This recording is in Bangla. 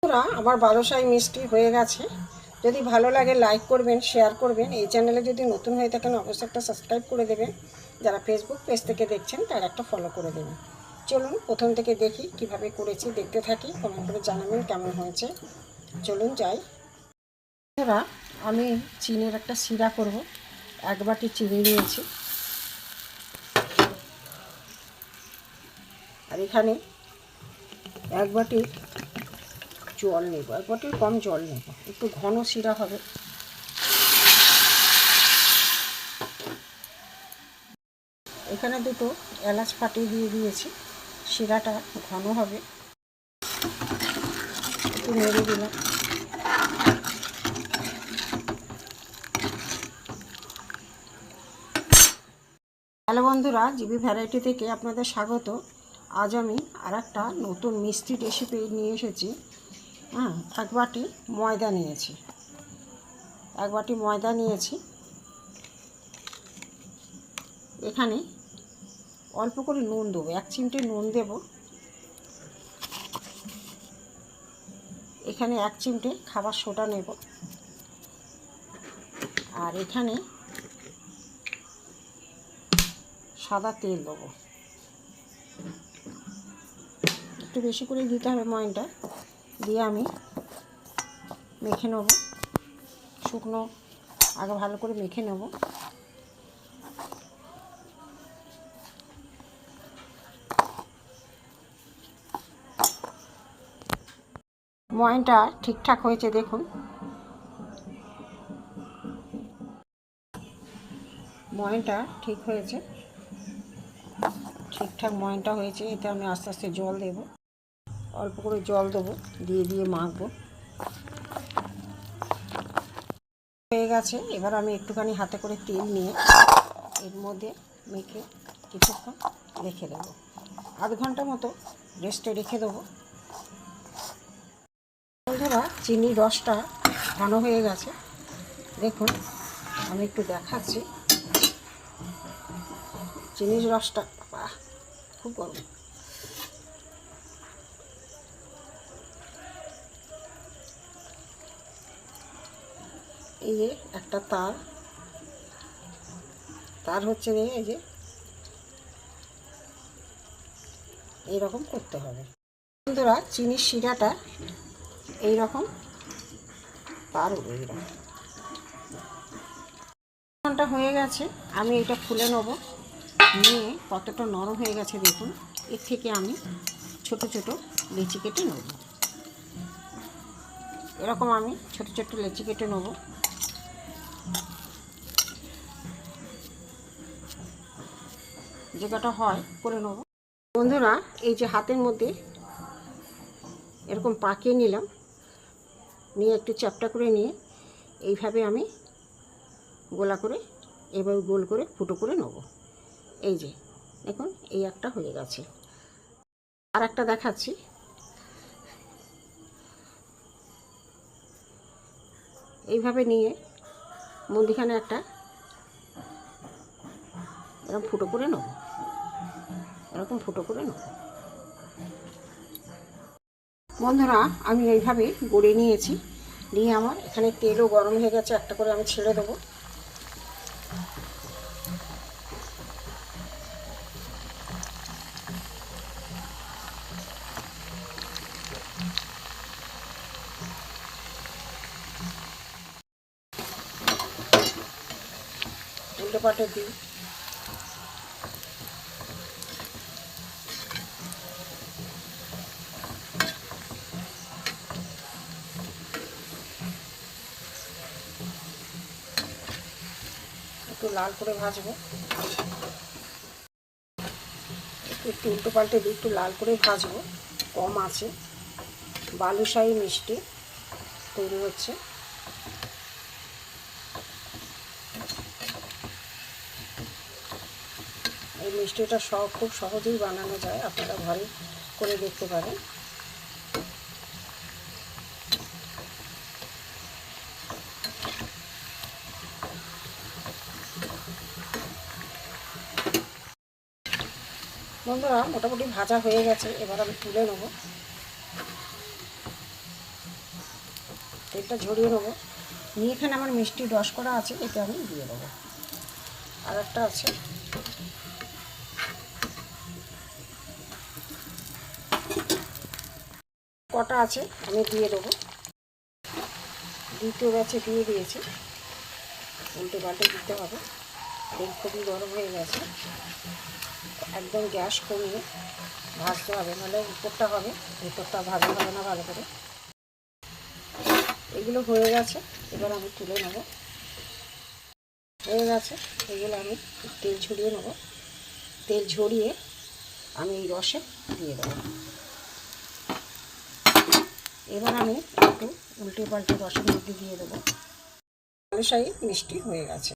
বন্ধুরা, আমার বালুশাহী মিষ্টি হয়ে গেছে। যদি ভালো লাগে লাইক করবেন, শেয়ার করবেন। এই চ্যানেলে যদি নতুন হয়ে থাকেন অবশ্যই একটা সাবস্ক্রাইব করে দেবেন। যারা ফেসবুক পেজ থেকে দেখছেন তারা একটা ফলো করে দেবেন। চলুন প্রথম থেকে দেখি কিভাবে করেছি, দেখতে থাকি, কমেন্ট করে জানাবেন কেমন হয়েছে। চলুন যাই। বন্ধুরা, আমি চিনির একটা শিরা করব। 1 বাটি চিনি নিয়েছি, আর এখানে 1 বাটি জল নেব। 1 বাটির কম জল নেব, একটু ঘন শিরা হবে। এখানে 2টো এলাচ ফাটিয়ে দিয়ে দিয়েছি, শিরাটা ঘন হবে। একটু নেড়ে দিলাম। হ্যালো বন্ধুরা, জিবি ভ্যারাইটি থেকে আপনাদের স্বাগত। আজ আমি আর একটা নতুন মিষ্টি রেসিপি নিয়ে এসেছি। 1 বাটি ময়দা নিয়েছি। 1 বাটি ময়দা নিয়েছি। এখানে অল্প করে নুন দেবো, 1 চিমটে নুন দেব। এখানে 1 চিমটে খাবার সোডা নেব, আর এখানে সাদা তেল দেবো। একটু বেশি করে দিতে হবে ময়নটা। দিয়ে আমি মেখে নেব, শুকনো আগে ভালো করে মেখে নেব। ময়নটা ঠিকঠাক হয়েছে দেখুন। ময়নটা ঠিক হয়েছে, ঠিকঠাক ময়নটা হয়েছে। এতে আমি আস্তে আস্তে জল দেব, অল্প করে জল দেবো, দিয়ে দিয়ে মাখবো। হয়ে গেছে। এবার আমি একটুখানি হাতে করে তেল নিয়ে এর মধ্যে মেখে কিছুক্ষণ রেখে দেবো। আধ ঘন্টা মতো রেস্টে রেখে দেবো। বন্ধুরা, চিনির রসটা ঘন হয়ে গেছে দেখুন। আমি একটু দেখাচ্ছি। চিনির রসটা খুব গরম। এই যে একটা তার হচ্ছে, এই যে এইরকম করতে হবে। বন্ধুরা, চিনির শিরাটা এইরকম তার এইরকম ঘন্টা হয়ে গেছে। আমি এটা খুলে নেব, নিয়ে কতটা নরম হয়ে গেছে দেখুন। এর থেকে আমি ছোট ছোট লেচি কেটে নেব। এরকম আমি ছোট ছোট লেচি কেটে নেব। যে কটা হয় করে নেব। বন্ধুরা, এই যে হাতের মধ্যে এরকম পাকিয়ে নিলাম, নিয়ে একটু চ্যাপটা করে নিয়ে এইভাবে আমি গোলা করে এভাবে গোল করে ফুটো করে নেব। এই যে দেখুন, এই একটা হয়ে গেছে। আর একটা দেখাচ্ছি। এইভাবে নিয়ে মধ্যিখানে একটা এরকম ফুটো করে নেব, এরকম ফুটো করে নেব। বন্ধুরা, আমি এইভাবে গড়ে নিয়েছি। নিয়ে আমার এখানে তেলও গরম হয়ে গেছে, একটা করে আমি ছেড়ে দেবো। উল্টো পাটে দিই। একটু লাল করে ভাজবো, একটু উল্টো পাল্টে দিই, একটু লাল করে ভাজবো কম আছে। বালুশাহী মিষ্টি তৈরি হচ্ছে। এই মিষ্টিটা খুব সহজেই বানানো যায়, আপনারা ঘরে করে দেখতে পারেন। বন্ধুরা, মোটামুটি ভাজা হয়ে গেছে। এবার আমি তুলে নেব। তেলটা ঝরিয়ে নেবো। নিয়ে এখানে আমার মিষ্টি রস করা আছে, এতে আমি দিয়ে দেবো। আর একটা আছে, কটা আছে আমি দিয়ে দেবো। দ্বিতীয় ব্যাচে দিয়ে দিয়েছি, উল্টে পাল্টে দিতে হবে। তেল খুবই গরম হয়ে গেছে, একদম গ্যাস কমিয়ে ভাজতে হবে, নাহলে উপরটা হবে ভেতরটা ভাজা হবে না ভালো করে। এগুলো হয়ে গেছে, এবার আমি তুলে নেব। হয়ে গেছে, এগুলো আমি তেল ঝরিয়ে নেব। তেল ঝরিয়ে আমি এই রসে দিয়ে দেবো। এবার আমি একটু উল্টে পাল্টে রসের মধ্যে দিয়ে দেবো। বালুশাহী মিষ্টি হয়ে গেছে।